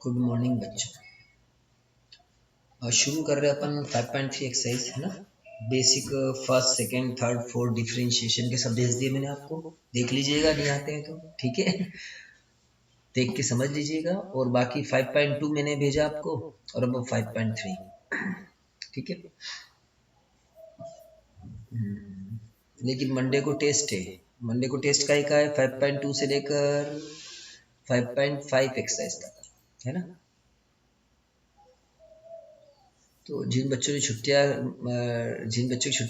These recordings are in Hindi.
गुड मॉर्निंग बच्चों। और शुरू कर रहे हैं अपन 5.3 एक्सरसाइज है ना। Basic first second third fourth differentiation के सब भेज दिए मैंने आपको, देख लीजिएगा, नहीं आते हैं तो ठीक है, देख के समझ लीजिएगा। और बाकी 5.2 मैंने भेजा आपको और अब 5.3 ठीक है। लेकिन मंडे को टेस्ट है, मंडे को टेस्ट का है 5.2 से लेकर 5.5 एक्सरसाइज तक है ना। तो जिन बच्चों की छुट्टियां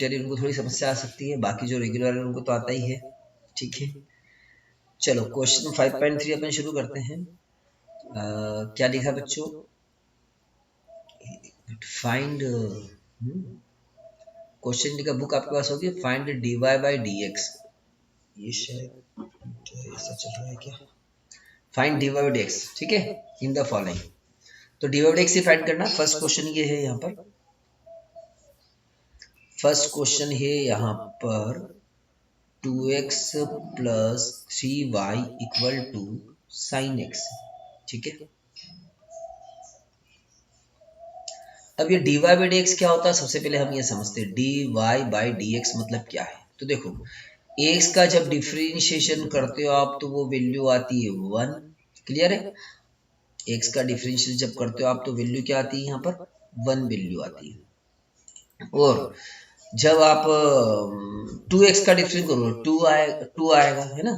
रही उनको थोड़ी समस्या आ सकती है, बाकी जो रेगुलर है उनको तो आता ही है, ठीक है। चलो क्वेश्चन 5.3 अपन शुरू करते हैं। क्या लिखा बच्चों? फाइंड क्वेश्चन लिखा, बुक आपके पास होगी, find dy by d x. ये शायद ऐसा चल रहा है क्या? Find dy by d x, ठीक है, इन द फॉलोइंग। तो dy बाई डी एक्स से फाइंड करना। फर्स्ट क्वेश्चन ये है यहाँ पर, फर्स्ट क्वेश्चन है यहाँ पर 2x plus 3y equal to sine x, ठीक है। अब ये dy बाई डी एक्स क्या होता है, सबसे पहले हम ये समझते हैं dy बाई डी एक्स मतलब क्या है। तो देखो x का जब डिफरेंशिएशन करते हो आप तो वो वैल्यू आती है 1, क्लियर है। x का डिफरेंशिएशन जब करते हो आप तो वैल्यू क्या आती है, यहाँ पर 1 वैल्यू आती है। और जब आप 2x का डिफरेंस करो 2 आएगा है ना।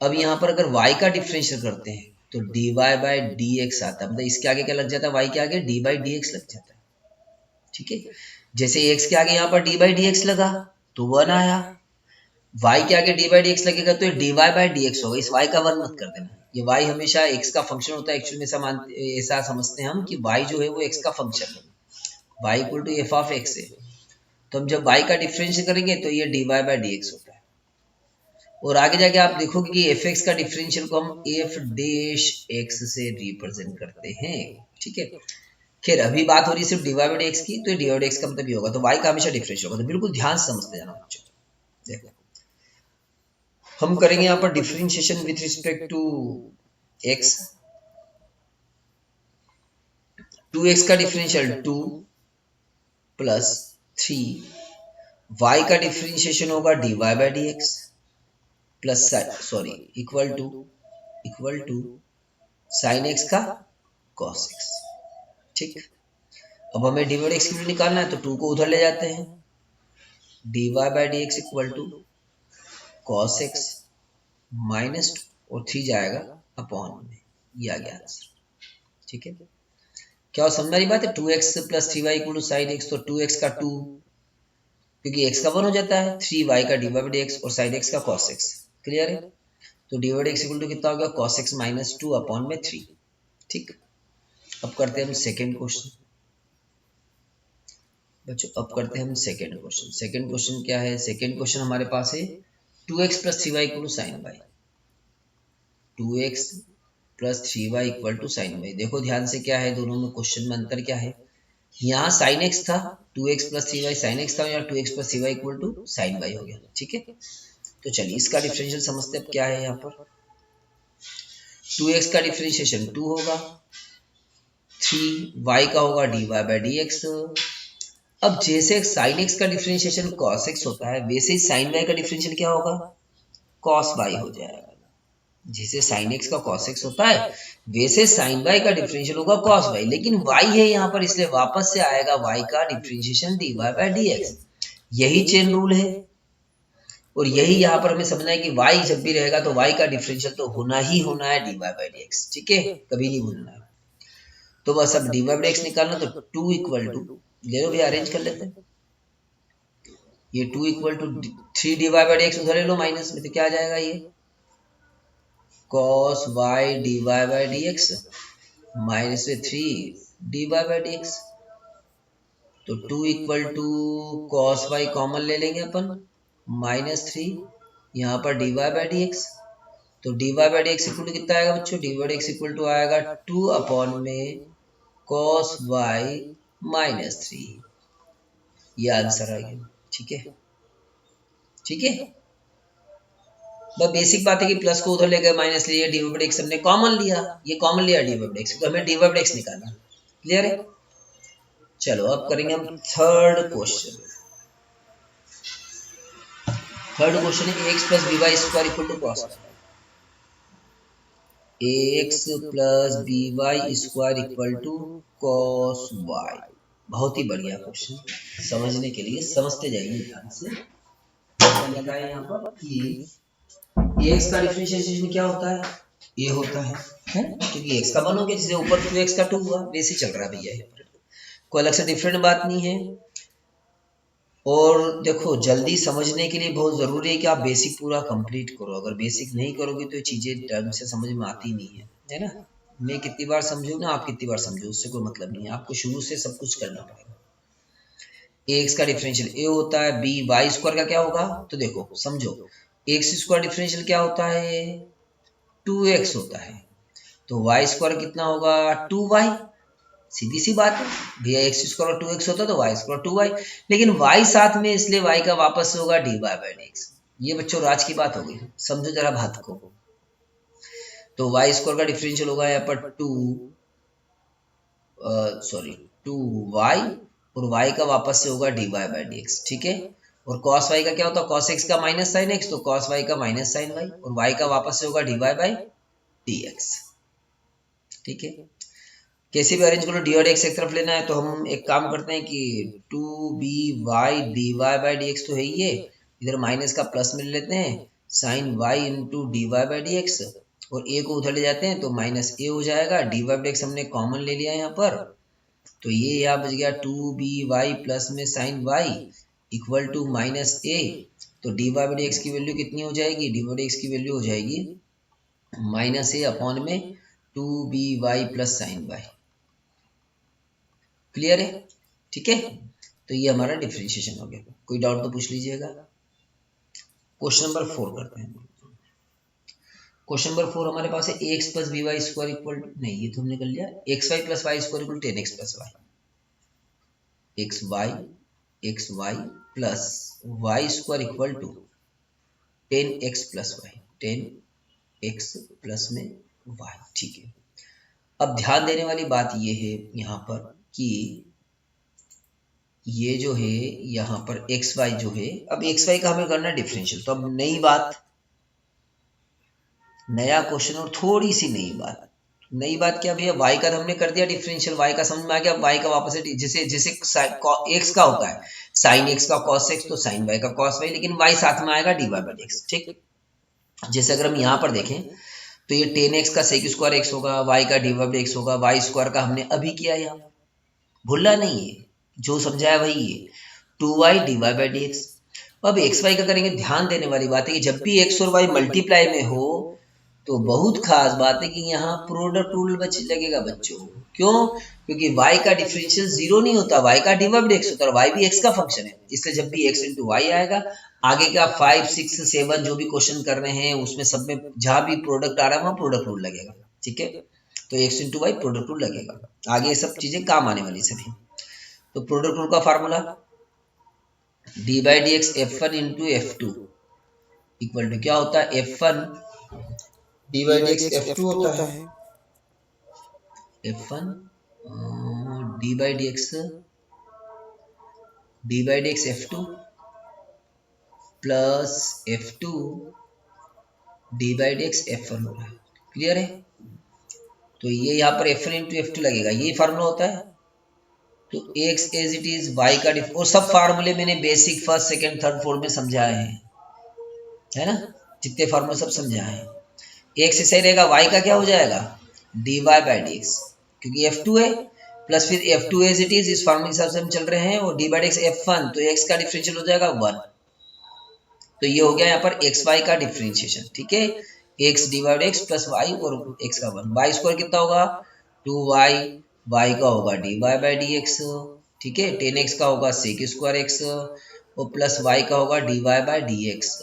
अब यहाँ पर अगर y का डिफरेंशियल करते हैं तो dy बाई डी एक्स आता है, मतलब इसके आगे क्या लग जाता है, y के आगे d बाई डी एक्स लग जाता है, ठीक है। जैसे x के आगे यहाँ पर d बाई डी एक्स लगा तो 1 आया, y के आगे d बाई डी एक्स लगेगा तो ये dy बाई डी एक्स होगा। इस y का 1 मत कर देना, ये y हमेशा x का फंक्शन होता है। एक्चुअली में ऐसा समझते हैं हम कि y जो है वो x का फंक्शन है, y equal to f of x है। तो हम जब y का डिफरेंशियल करेंगे तो ये dy बाई डी एक्स होता है। और आगे जाके आप देखोगे कि एफ एक्स का डिफरेंशियल को हम एफ डैश एक्स से रिप्रेजेंट करते हैं, ठीक है। खैर अभी बात हो रही है सिर्फ dy बाई एक्स की, तो dy बाई एक्स का मतलब ये होगा, तो y का हमेशा डिफरेंशियल होगा। तो बिल्कुल ध्यान से समझते जाना बच्चों। देखो हम करेंगे यहाँ पर differentiation with respect to x। 2x का डिफरेंशियल 2 प्लस 3, y का डिफरेंशिएशन होगा dy by d x plus equal to sine x का कॉस एक्स, ठीक। अब हमें डी बाई एक्स की वैल्यू निकालना है तो 2 को उधर ले जाते हैं, dy by d x equal to cos x minus 2 और 3 जाएगा अपॉन में, ये आ गया आंसर, ठीक है। क्या समझ रही बात है? 2x plus 3y equal to sine x, तो 2x का 2 क्योंकि x का 1 हो जाता है, 3y का dy बाई डी एक्स और साइन x का cos x, क्लियर है। तो dy by d x equal to कितना हो गया, cos x माइनस 2 अपॉन में 3, ठीक। अब करते हैं हम सेकेंड क्वेश्चन बच्चों, अब करते हैं हम सेकेंड क्वेश्चन। सेकेंड क्वेश्चन क्या है? सेकेंड क्वेश्चन हमारे पास है 2x plus 3y equal to sine y, 2x plus 3y equal to sine y. देखो ध्यान से क्या है, दोनों में क्वेश्चन में अंतर क्या है। यहाँ साइन एक्स था, 2x plus 3y sine x था, यहाँ 2x plus 3y equal to sine y हो गया, ठीक है। तो चलिए इसका डिफरेंशियल समझते हैं। अब क्या है यहाँ पर, 2x का डिफरेंशिएशन 2 होगा, 3y का होगा dy बाई डी एक्स। अब जैसे साइन एक्स का डिफरेंशिएशन cos x होता है, वैसे ही साइन y का डिफरेंशियल क्या होगा, cos y हो जाएगा। जैसे साइन x का cos x होता है वैसे साइन y का डिफरेंशियल होगा cos y, लेकिन y है यहाँ पर इसलिए वापस से आएगा y का differentiation dy by d x. यही चेन रूल है और यही यहाँ पर हमें समझना है कि y जब भी रहेगा तो y का डिफरेंशियल तो होना ही होना है dy बाई डी एक्स, ठीक है, कभी नहीं भूलना है। तो बस अब dy बाई डी एक्स निकालना, तो 2 इक्वल टू ले लो भैया, अरेंज कर लेते हैं। ये 2 equal to 3 dy by d x उधर ले लो माइनस में, तो क्या आ जाएगा, ये cos y dy by d x minus में 3 dy बाई डी एक्स। तो 2 equal to cos y common ले लेंगे अपन, माइनस 3 यहाँ पर dy बाई डी एक्स। तो dy by d x equal to कितना आएगा बच्चों, dy by d x equal to आएगा 2 अपॉन में cos y माइनस 3, ये आंसर आ गया, ठीक है, ठीक है। बस बेसिक बात है कि प्लस को उधर ले गए, माइनस लिए, डी वाई बाई एक्स हमने कॉमन लिया, ये कॉमन लिया डी वाई बाई एक्स, तो हमें डी वाई बाई एक्स निकालना। क्लियर है? चलो अब करेंगे हम थर्ड क्वेश्चन। थर्ड क्वेश्चन है x plus b y square equal to cos, x plus b y square equal to cos y. बहुत ही बढ़िया क्वेश्चन, समझने के लिए समझते जाइए ध्यान से। लिखा है यहाँ पर कि एक्स का डिफरेंशिएशन क्या होता है, ये होता है क्योंकि एक्स का वन हो गया, जैसे ऊपर 2x का 2 हुआ, वैसे चल रहा है भैया, कोई अलग से डिफरेंट बात नहीं है। और देखो जल्दी समझने के लिए बहुत ज़रूरी है कि आप बेसिक पूरा कंप्लीट करो, अगर बेसिक नहीं करोगे तो ये चीज़ें ढंग से समझ में आती नहीं है ना। मैं कितनी बार समझूँ ना, आप कितनी बार समझो, उससे कोई मतलब नहीं है, आपको शुरू से सब कुछ करना पड़ेगा। एक्स का डिफरेंशियल ए होता है, बी वाई स्क्वायर का क्या होगा, तो देखो समझो, एक्स स्क्वायर डिफरेंशियल क्या होता है, 2x होता है, तो वाई स्क्वायर कितना होगा, 2y। सीधी सी बात है भैया, एक्स स्क्वायर 2x होता तो वाई स्क्वायर 2y, लेकिन y साथ में, इसलिए y का वापस से होगा dy बाई dx। ये बच्चों राज की बात हो गई, समझो जरा बात को। तो y स्क्वायर का डिफरेंशियल होगा यहाँ पर 2y, और y का वापस से होगा dy बाई dx, ठीक है। और cos y का क्या होता है, cos x का माइनस साइन x, तो cos y का माइनस साइन y, और y का वापस से होगा dy बाई dx, ठीक है। कैसे भी अरेंज करो, डी और एक्स एक तरफ लेना है, तो हम एक काम करते हैं कि 2by dy बाई dx तो है ही, ये इधर माइनस का प्लस में ले लेते हैं, sine y into d y by d x, और a को उधर ले जाते हैं तो माइनस a हो जाएगा, डी वाई बाई एक्स हमने कॉमन ले लिया यहाँ पर, तो ये यहाँ बच गया 2by प्लस में sine y equal to minus a, तो d y by d x की वैल्यू कितनी हो जाएगी, डी वाई डी एक्स की वैल्यू हो जाएगी माइनस a अपॉन में 2by plus sign y। Clear है? ठीक है, तो ये हमारा डिफरेंशिएशन हो गया। कोई डाउट तो पूछ लीजिएगा। क्वेश्चन नंबर 4 करते हैं। क्वेश्चन नंबर 4 हमारे पास है x plus b y square equal to, नहीं ये तो हमने कर लिया, x y plus y square equal 10x plus y, x y plus y square equal to 10x plus y, 10x plus में y, ठीक है। अब ध्यान देने वाली बात ये है यहाँ पर कि ये जो है यहाँ पर एक्स वाई जो है, अब एक्स वाई का हमें करना है डिफरेंशियल, तो अब नई बात, नया क्वेश्चन और थोड़ी सी नई बात। नई बात क्या भैया, वाई का तो हमने कर दिया डिफरेंशियल, वाई का समझ में आ गया, वाई का वापस से जैसे जैसे एक्स का होता है साइन एक्स का कॉस एक्स, तो साइन वाई का कॉस वाई, लेकिन वाई साथ में आएगा डी वाई बाई एक्स, ठीक। जैसे अगर हम यहाँ पर देखें तो ये 10x का सेक स्क्वायर एक्स होगा, y का डी वाई बाई एक्स होगा, वाई स्क्वायर का हमने अभी किया, यहाँ भूलना नहीं है, जो समझाया वही है, 2y dy बाई dx। अब x y का करेंगे, ध्यान देने वाली बात है कि जब भी x और y मल्टीप्लाई में हो तो बहुत खास बात है कि यहाँ प्रोडक्ट रूल लगेगा बच्चों। क्यों? क्योंकि y का डिफरेंशियल जीरो नहीं होता, y का डी वाई बाई x होता है, y भी x का फंक्शन है, इसलिए जब भी x इंटू वाई आएगा, आगे का 5, 6, 7 जो भी क्वेश्चन कर रहे हैं उसमें सब में जहां भी प्रोडक्ट आ रहा है वहां प्रोडक्ट रूल लगेगा, ठीक है। तो x into y product rule लगेगा, आगे ये सब चीजें काम आने वाली सभी। तो प्रोडक्ट रूल का formula d by d x F1 into F2 equal to क्या होता है, F1 D by d x F2 होता है, F1 D by d x F2 plus F2 D by d x F1 हो रहा है। क्लियर है? तो ये यहाँ पर F1 इंटू F2 लगेगा, ये फार्मूला होता है। तो x as it is y का डिफ, और सब फार्मूले मैंने basic first second third fourth में समझाए हैं, है ना, जितने फार्मूले सब समझाए हैं। x से सही रहेगा, y का क्या हो जाएगा, dy बाई dx, क्योंकि F2 है, प्लस फिर F2 एज इट इज, इस फार्मूले के हिसाब से हम चल रहे हैं, और dy बाई dx F1, तो x का डिफरेंशियल हो जाएगा 1। तो ये हो गया यहाँ पर एक्स वाई का डिफरेंशिएशन, ठीक है, x d by x plus y और x का 1, वाई स्क्वायर कितना होगा 2y, y का होगा d y by d x, ठीक है, 10x का होगा सेक स्क्वायर एक्स, और प्लस y का होगा d y by d x,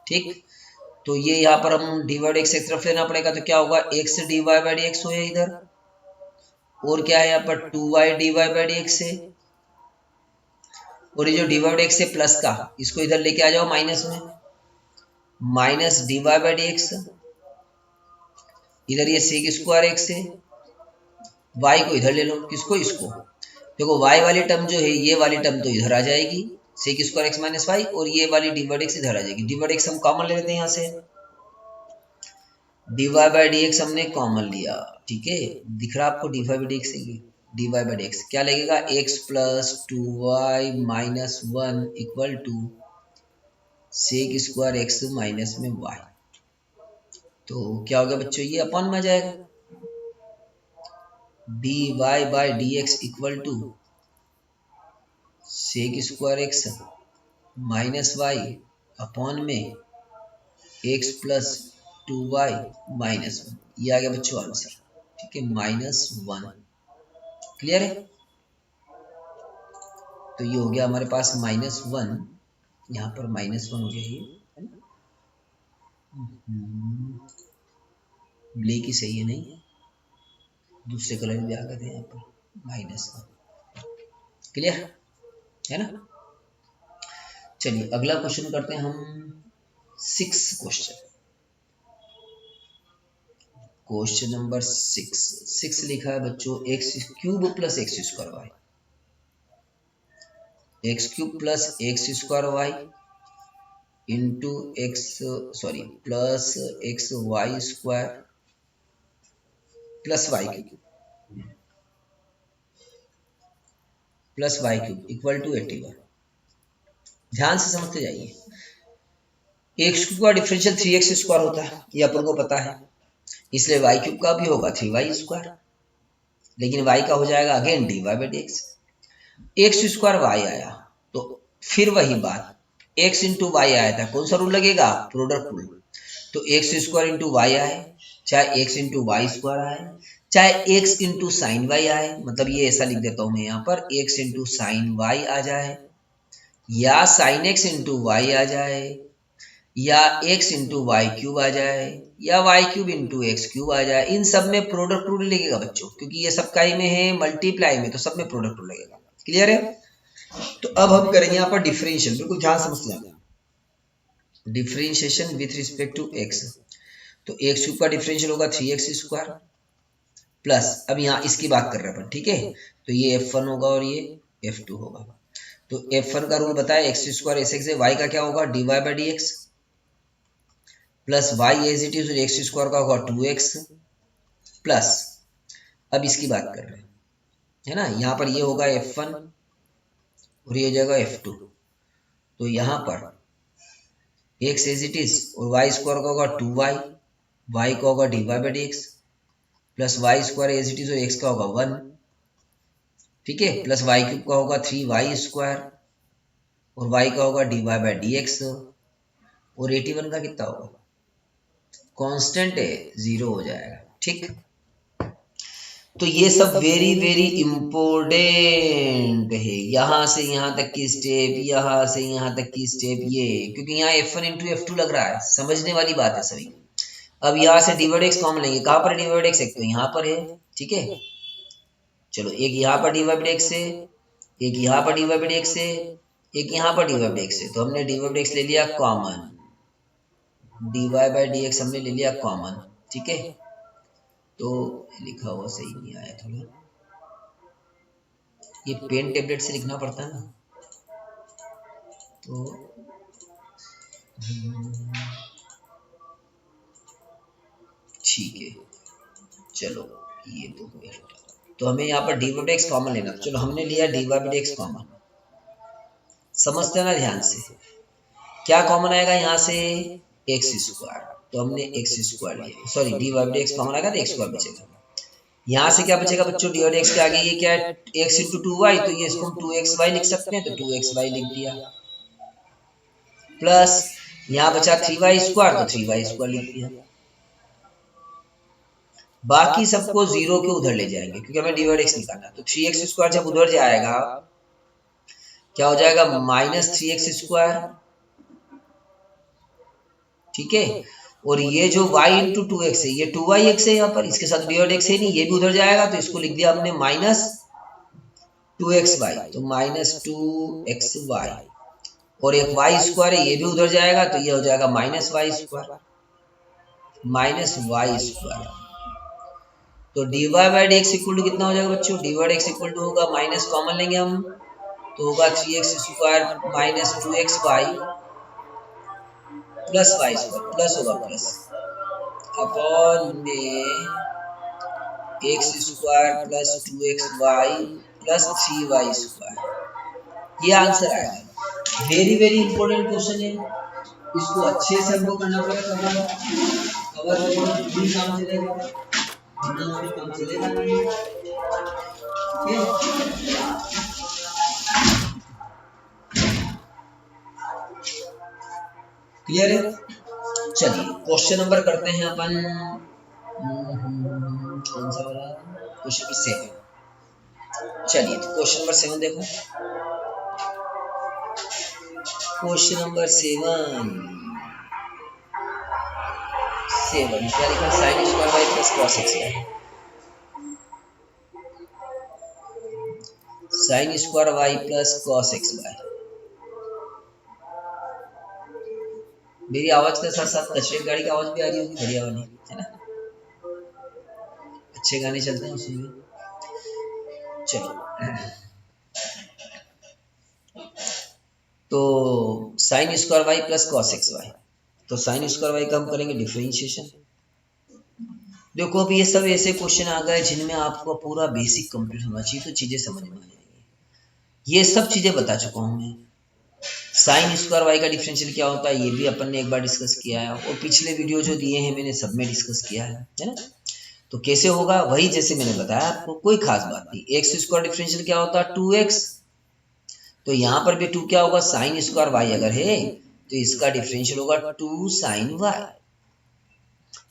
ठीक। तो ये यहाँ पर हम डी वाई एक्स एक तरफ लेना पड़ेगा, तो क्या होगा x d y by d x हो इधर, और क्या है यहाँ पर 2y d y by d x है, और ये जो डी वाई बाई एक्स है प्लस का, इसको इधर लेके आ जाओ माइनस में, minus d y by d x, इधर ये सेक स्क्वायर एक्स है, वाई को इधर ले लो, किसको, इसको। देखो वाई वाली टर्म जो है, ये वाली टर्म तो इधर आ जाएगी, sec square x minus y, और ये वाली डी वाई एक्स इधर आ जाएगी। डी वाई एक्स हम कॉमन ले लेते हैं यहाँ से, d y by d x हमने कॉमन लिया, ठीक है, दिख रहा आपको d y by d x, d y by d x क्या लगेगा, x plus two y minus one equal to sec square x minus में वाई। तो क्या हो गया बच्चों, ये अपॉन में आ जाएगा, d y by d x equal to sec square x minus y upon में x plus two y minus one. ये आ गया बच्चों आंसर, ठीक है, माइनस वन। क्लियर है। तो ये हो गया हमारे पास माइनस वन, यहाँ पर माइनस वन हो गया ये, है ना, ब्लैक ही सही है, नहीं दूसरे कलर भी आ गए थे यहाँ पर, माइनस वन। क्लियर है ना। चलिए अगला क्वेश्चन करते हैं हम, 6 क्वेश्चन, क्वेश्चन नंबर 6 लिखा है बच्चों, x cube plus x square y, x cube plus x square y into x sorry plus x y square plus y cube equal to 81। ध्यान से समझते जाइए, एक्स क्यूब का डिफरेंशियल 3x स्क्वायर होता है, ये अपन को पता है, इसलिए वाई क्यूब का भी होगा 3y स्क्वायर, लेकिन y का हो जाएगा again d y by d x. X square y आया तो फिर वही बात, x इंटू वाई आया था, कौन सा रूल लगेगा, प्रोडक्ट रूल। तो एक्स स्क्वायर इंटू वाई आए, चाहे x इंटू वाई स्क्वायर आए, चाहे x इंटू साइन वाई आए, मतलब ये ऐसा लिख देता हूं मैं यहाँ पर, x इंटू साइन वाई आ जाए, या साइन x इंटू वाई आ जाए, या x इंटू वाई क्यूब आ जाए, या y cube into x cube आ जाए, इन सब में प्रोडक्ट रूल लगेगा बच्चों, क्योंकि ये सब काई में है, मल्टीप्लाई में, तो सब में प्रोडक्ट रूल लगेगा। क्लियर है। तो अब हम करेंगे यहाँ पर डिफरेंशियल, बिल्कुल ध्यान समझते जाना, differentiation with respect to x. तो एक्स क्यूब का डिफरेंशियल होगा 3x स्क्वायर प्लस, अब यहाँ इसकी बात कर रहे हैं अपन, ठीक है, तो ये f1 होगा और ये f2 होगा। तो f1 का रूल बताया, एक्स स्क्वायर एस एक्स है, y का क्या होगा, d y by d x plus y as it is, x square का होगा 2x प्लस, अब इसकी बात कर रहे हैं, है ना, यहाँ पर ये होगा f1 और ये जगह f2, तो यहाँ पर x एज इट इज और y स्क्वायर का होगा 2y, y का होगा d y by d x plus y square as it is और x का होगा 1, ठीक है, प्लस y क्यूब का होगा 3y स्क्वायर और y का होगा d y by d x, और 81 का कितना होगा, कांस्टेंट है, 0 हो जाएगा। ठीक, तो ये सब वेरी वेरी इंपॉर्टेंट है, यहां से यहां तक की स्टेप, यहां से यहां तक की स्टेप, ये क्योंकि यहाँ f1 इंटू f2 लग रहा है, समझने वाली बात है सभी। अब यहाँ से डिवाइड एक्स कॉमन लेंगे, कहां पर डिवाइड एक्स, एक तो यहाँ पर है, ठीक है, चलो एक यहाँ पर डिवाइड एक्स है, एक यहाँ पर डिवाइड एक्स है, एक यहाँ पर डिवाइड एक्स है, तो हमने डिवाइड एक्स ले लिया common, d y by d x हमने ले लिया कॉमन, ठीक है। तो लिखा हुआ सही नहीं आया, थोड़ा ये पेन टेबलेट से लिखना पड़ता है ना, तो ठीक है, चलो ये तो हमें यहाँ पर d y by x common लेना, चलो हमने लिया d y by x common, समझते ना ध्यान से, क्या कॉमन आएगा यहाँ से, एक्स स्क्वायर, तो हमने एक्स स्क्वायर लिया, sorry d y by x common आएगा तो एक्स स्क्वायर बचेगा। यहाँ से क्या बचेगा बच्चों, डी वाई एक्स के आगे ये क्या है, एक्स इंटू 2y, तो ये इसको हम 2xy लिख सकते हैं, तो 2xy लिख दिया, प्लस यहाँ बचा 3y स्क्वायर, तो 3y स्क्वायर लिख दिया, बाकी सबको 0 के उधर ले जाएंगे क्योंकि हमें डी वाई एक्स निकालना, तो 3x स्क्वायर जब उधर जाएगा क्या हो जाएगा, माइनस 3x स्क्वायर, ठीक है, और ये जो y इंटू 2x है, ये 2yx है, यहाँ पर इसके साथ डिवाइड x है नहीं, ये भी उधर जाएगा, तो इसको लिख दिया हमने माइनस 2xy, तो माइनस 2xy और एक वाई स्क्वायर है, ये भी उधर जाएगा तो ये हो जाएगा minus y square, minus y square. तो dy by d x equal to कितना हो जाएगा बच्चों, dy by x equal to होगा, माइनस कॉमन लेंगे हम तो होगा 3x square minus 2x y plus y square, plus होगा प्लस अपॉन में x square plus 2x y plus 3y square. ये आंसर आएगा। वेरी वेरी इंपॉर्टेंट क्वेश्चन है, इसको अच्छे से हमको करना पड़ेगा, कवर भी काम चलेगा, काम चलेगा नहीं। क्लियर है? चलिए क्वेश्चन नंबर करते हैं अपन, कौन सा वाला, क्वेश्चन 7। चलिए तो क्वेश्चन नंबर 7 देखो, क्वेश्चन नंबर 7 क्या लिखा, sine square y plus cos x y, sine square y plus cos x y. मेरी आवाज के साथ साथ कचरे की गाड़ी की आवाज भी आ रही होगी, बढ़िया वाली है ना, अच्छे गाने चलते हैं उसमें। चलो तो sine square y plus cos x y, तो साइन स्क्वायर वाई का हम करेंगे डिफरेंशिएशन। देखो अभी ये सब ऐसे क्वेश्चन आ गए जिनमें आपको पूरा बेसिक कंप्लीट होना चाहिए, तो चीजें समझ में आ जाएंगी। ये सब चीजें बता चुका हूं मैं। साइन स्क्वायर वाई का डिफरेंशियल क्या होता है ये भी अपन ने एक बार डिस्कस किया है, और पिछले वीडियो जो दिए हैं मैंने सब में डिस्कस किया है ना। तो कैसे होगा, वही जैसे मैंने बताया आपको, कोई खास बात नहीं। एक्स स्क्वायर डिफरेंशियल क्या होता है, 2x, तो यहाँ पर भी 2 क्या होगा, साइन स्क्वायर वाई अगर है तो इसका डिफरेंशियल होगा 2 साइन वाई।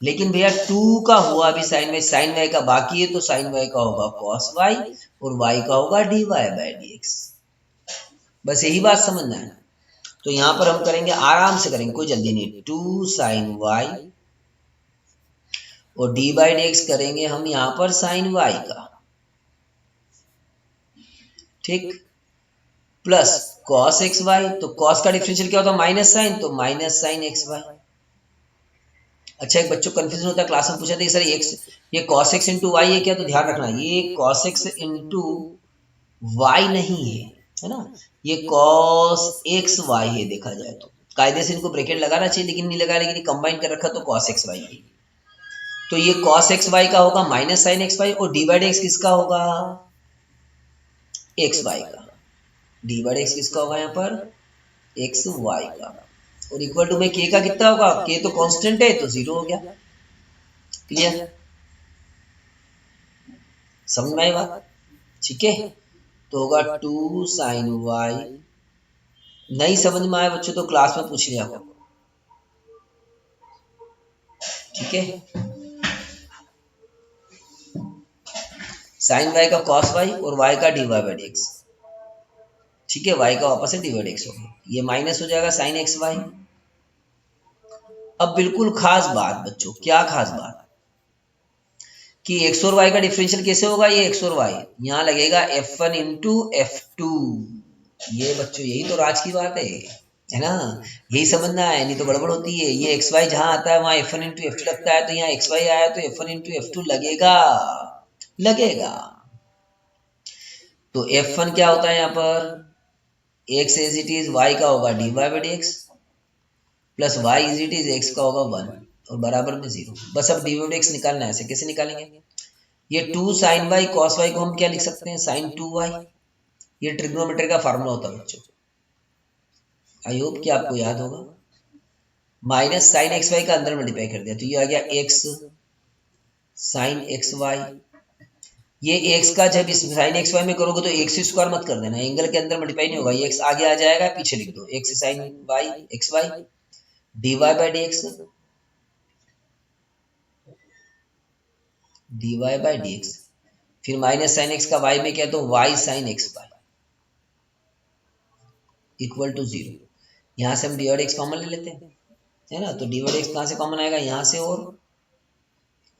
लेकिन भैया 2 का हुआ अभी साइन वाई का बाकी है, तो साइन वाई का होगा कॉस वाई और वाई का होगा d y by d x. बस यही बात समझना है। तो यहां पर हम करेंगे, आराम से करेंगे, कोई जल्दी नहीं। 2 साइन वाई और डी बाई डी एक्स करेंगे हम यहां पर साइन वाई का, ठीक, प्लस कॉस एक्स वाई। तो कॉस का डिफरेंशियल क्या होता है, माइनस साइन, तो माइनस साइन एक्स वाई। अच्छा एक बच्चों कंफ्यूजन होता है, क्लास में पूछा था सर ये cos x इंटू वाई है क्या, तो ध्यान रखना ये cos x इंटू वाई नहीं है ना, ये cos x y है। देखा जाए तो कायदे से इनको ब्रैकेट लगाना चाहिए, लेकिन नहीं लगा, लेकिन कंबाइन कर रखा तो cos x y है। तो ये cos x y का होगा माइनस साइन एक्स वाई, और डी बाई एक्स किसका होगा, एक्स वाई का। डी बाई एक्स किसका होगा यहाँ पर, एक्स वाई का। और इक्वल टू में के का कितना होगा, के तो कांस्टेंट है तो 0 हो गया। क्लियर, समझ में आई बात, ठीक है। तो होगा 2 साइन वाई। नहीं समझ में आया बच्चों तो क्लास में पूछ लिया करो, ठीक है। साइन वाई का कॉस वाई और वाई का d y by d x, ठीक है। वाई का वापस से डी वाई डी एक्स होगा, ये माइनस हो जाएगा साइन एक्स वाई। अब बिल्कुल खास बात बच्चों, क्या खास बात, कि एक्स और वाई का डिफरेंशियल कैसे होगा, ये एक्स और वाई यहाँ लगेगा f1 इंटू f2। ये बच्चों यही तो राज की बात है ना, यही समझना है, नहीं तो गड़बड़ होती है। ये एक्स वाई जहां आता है वहां f1 इंटू एफ टू लगता है, तो यहाँ एक्स वाई आया तो f1 इंटू एफ टू लगेगा, लगेगा। तो f1 क्या होता है यहाँ पर, x as it is, y का होगा d y by d x, plus y is it is, x का होगा 1 और बराबर में 0। बस अब d y by d x निकालना है, ऐसे कैसे निकालेंगे, ये 2 साइन वाई कॉस वाई को हम क्या लिख सकते हैं, साइन 2y। ये ट्रिग्नोमेट्री का फार्मूला होता है बच्चों, आई होप कि आपको याद होगा। माइनस साइन एक्स वाई का अंदर मल्टीप्लाई कर दिया तो ये आ गया x साइन एक्स वाई। ये x का जब इस साइन एक्स वाई में करोगे तो x स्क्वायर मत कर देना, एंगल के अंदर मल्टीप्लाई नहीं होगा, ये x आगे आ जाएगा, पीछे लिख दो x sine y x y d y by d x, d y by d x, फिर माइनस साइन एक्स का वाई में क्या तो y sine x y equal to 0। यहाँ से हम डी वाई एक्स कॉमन ले लेते हैं, है ना। तो डी वाई एक्स कहाँ से कॉमन आएगा, यहाँ से और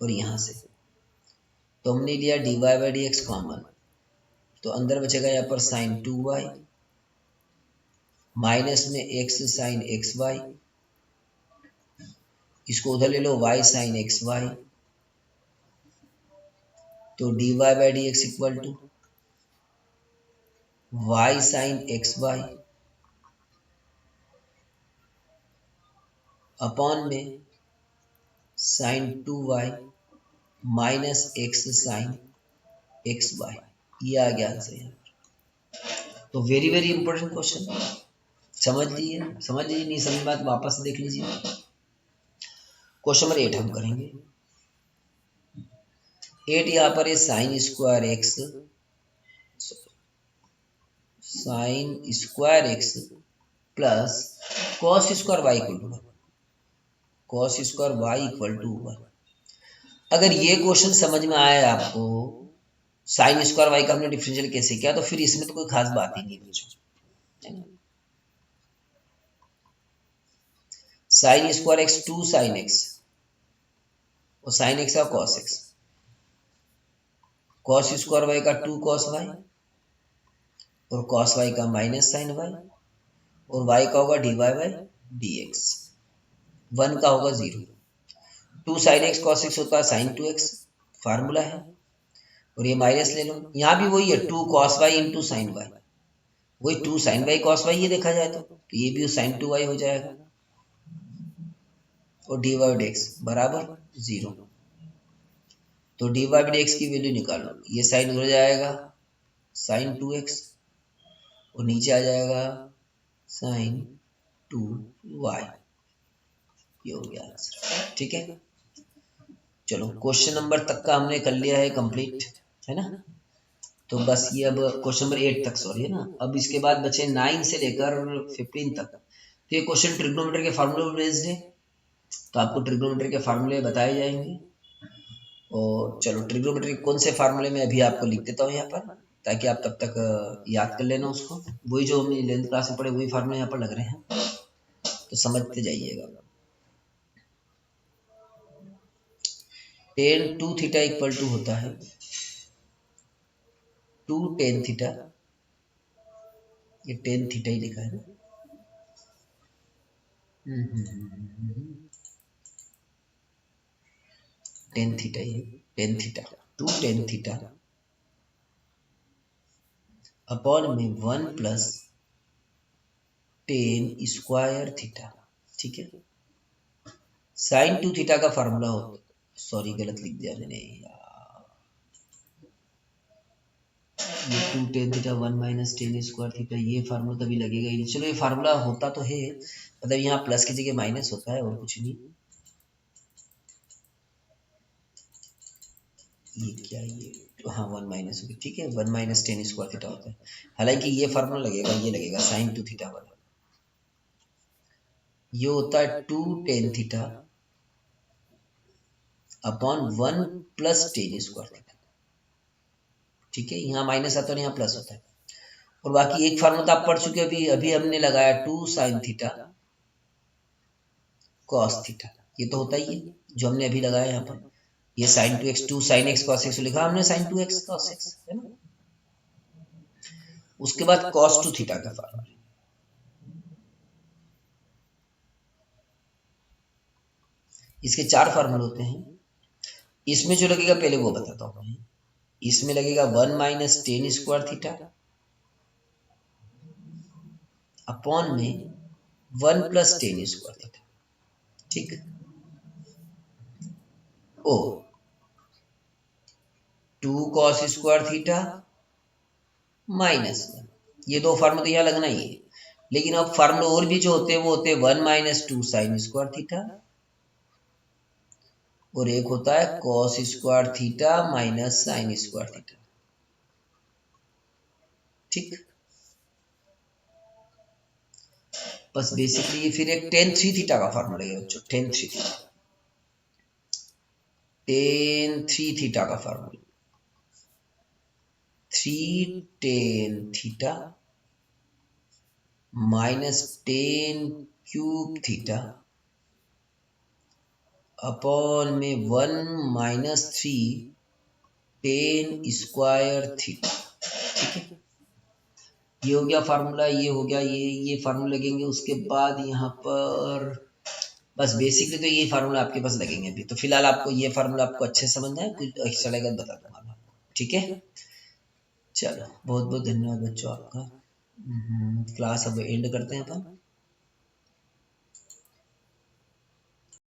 यहाँ से। तो हमने लिया d y by d x common, तो अंदर बचेगा यहाँ पर साइन 2y माइनस में x साइन एक्स वाई, इसको उधर ले लो y साइन एक्स वाई, तो dy by d x equal to y sine x y upon में sine 2y minus x sine x y. ये आ गया आंसर यहाँ। तो वेरी वेरी इंपॉर्टेंट क्वेश्चन, समझ लीजिए नहीं समझ बात वापस से देख लीजिए। क्वेश्चन नंबर 8 हम करेंगे। 8 यहाँ पर है sine square x plus cos square y equal to 1, cos square y equal to 1। अगर ये क्वेश्चन समझ में आया आपको, साइन स्क्वायर वाई का हमने डिफरेंशियल कैसे किया, तो फिर इसमें तो कोई खास बात ही नहीं कुछ। Sine square x 2 sine x और साइन एक्स का cos x, cos square y का 2 कॉस वाई और कॉस वाई का माइनस साइन वाई, और वाई का होगा d y by d x, 1 का होगा 0। 2 साइन एक्स कॉस एक्स होता है साइन 2x, फार्मूला है, और ये माइनस ले लो। यहाँ भी वही है 2 cos y into sine y, वही 2 साइन वाई कॉस वाई, ये देखा जाए तो ये भी साइन 2y हो जाएगा, और डी वाई डी एक्स बराबर 0। तो डी वाई डी एक्स की वैल्यू निकालो, ये साइन हो जाएगा साइन 2x और नीचे आ जाएगा साइन 2y। ये हो गया आंसर, ठीक है। चलो क्वेश्चन नंबर तक का हमने कर लिया है कंप्लीट, है ना। तो बस ये अब क्वेश्चन नंबर 8 तक सॉरी है ना। अब इसके बाद बचे 9 से लेकर 15 तक। तो ये क्वेश्चन ट्रिग्नोमेट्री के फार्मूले पर बेस्ड है, तो आपको ट्रिग्नोमेट्री के फार्मूले बताए जाएंगे। और चलो ट्रिग्नोमेट्री कौन से फार्मूले में अभी आपको लिख देता हूँ यहाँ पर, ताकि आप तब तक याद कर लेना उसको। वही जो हमने 11th क्लास में पढ़े वही फार्मूले यहाँ पर लग रहे हैं, तो समझते जाइएगा। tan 2 थीटा इक्वल टू होता है 2 tan थीटा, ये tan थीटा ही लिखा है ना, tan थीटा ही, tan theta 2 tan theta upon में 1 प्लस tan स्क्वायर थीटा, ठीक है। साइन 2 थीटा का फार्मूला होता, सॉरी गलत लिख दिया मैंने यार, ये 2 tan theta 1 minus tan square theta, ये फार्मूला तभी लगेगा ही। चलो ये फार्मूला होता तो है, मतलब यहाँ प्लस की जगह माइनस होता है और कुछ नहीं। ये क्या ये, हाँ 1 माइनस होगी, ठीक है। 1 माइनस tan स्क्वायर थीटा होता है, हालांकि ये फार्मूला लगेगा, ये लगेगा साइन 2 थीटा वाला। ये होता है 2 tan theta upon 1 plus tan square theta, ठीक है। यहाँ माइनस आता है और यहाँ प्लस होता है। और बाकी एक फार्मूला तो आप पढ़ चुके अभी अभी हमने लगाया 2 साइन थीटा कॉस थीटा, ये तो होता ही है जो हमने अभी लगाया यहाँ पर। ये sine 2x 2 sine x cos x लिखा हमने, साइन 2x कॉस x, है ना। उसके बाद कॉस 2 थीटा का फार्मूला, इसके 4 फार्मूले होते हैं। इसमें जो लगेगा पहले वो बताता हूँ। इसमें लगेगा 1 minus tan square theta upon में 1 प्लस tan स्क्वायर थीटा, ठीक। ओ 2 कॉस स्क्वायर थीटा माइनस 1, ये दो फार्मूला तो यहाँ लगना ही है। लेकिन अब फार्मूला और भी जो होते हैं वो होते हैं 1 माइनस 2 साइन स्क्वायर थीटा, और एक होता है cos square theta minus sine square theta, ठीक। बस बेसिकली फिर एक tan 3 थीटा का फार्मूला है बच्चों, tan 3 थीटा, tan 3 थीटा का formula 3 tan theta minus tan cube theta upon में 1 माइनस 3 tan स्क्वायर थीटा, ठीक है। ये हो गया फार्मूला, ये हो गया, ये फार्मूला लगेंगे। उसके बाद यहाँ पर बस बेसिकली तो ये फार्मूला आपके पास लगेंगे अभी। तो फिलहाल आपको ये फार्मूला आपको अच्छे से समझना है, कुछ एक्स्ट्रा लगेगा तो बता दूंगा मैं आपको, ठीक है। चलो बहुत बहुत धन्यवाद बच्चों आपका। क्लास अब एंड करते हैं अपन।